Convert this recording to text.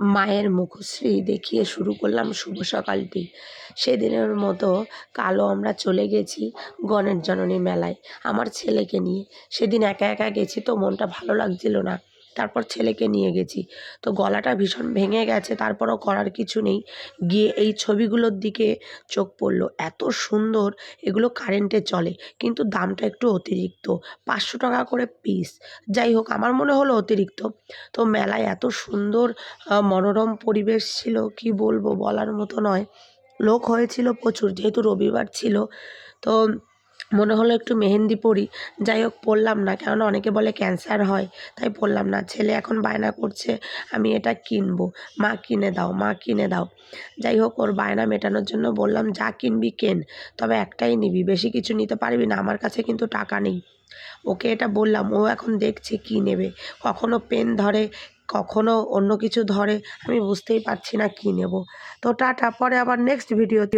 মায়ের মুখশ্রী দেখিয়ে শুরু করলাম শুভ সকালটি। সেদিনের মতো কালও আমরা চলে গেছি গণেশ জননী মেলায় আমার ছেলেকে নিয়ে। সেদিন একা একা গেছি তো মনটা ভালো লাগছিল না, তারপর ছেলেকে নিয়ে গেছি। তো গলাটা ভীষণ ভেঙে গেছে, তারপরও করার কিছু নেই। গিয়ে এই ছবিগুলোর দিকে চোখ পড়লো, এত সুন্দর। এগুলো কারেন্টে চলে, কিন্তু দামটা একটু অতিরিক্ত, 500 টাকা করে পিস। যাই হোক, আমার মনে হলো অতিরিক্ত। তো মেলায় এত সুন্দর মনোরম পরিবেশ ছিল, কি বলবো, বলার মতো নয়। লোক হয়েছিল প্রচুর, যেহেতু রবিবার ছিল। তো মনে হলো একটু মেহেন্দি পরি। যাই হোক, পরলাম না, কেননা অনেকে বলে ক্যান্সার হয়, তাই পরলাম না। ছেলে এখন বায়না করছে আমি এটা কিনবো, মা কিনে দাও, মা কিনে দাও। যাই হোক, ওর বায়না মেটানোর জন্য বললাম যা কিনবি কেন, তবে একটাই নিবি, বেশি কিছু নিতে পারবি না, আমার কাছে কিন্তু টাকা নেই। ওকে এটা বললাম, ও এখন দেখছে কী নেবে। কখনো পেন ধরে, কখনো অন্য কিছু ধরে, আমি বুঝতেই পারছি না কী নেব। তো টাটা, পরে আবার নেক্সট ভিডিওতে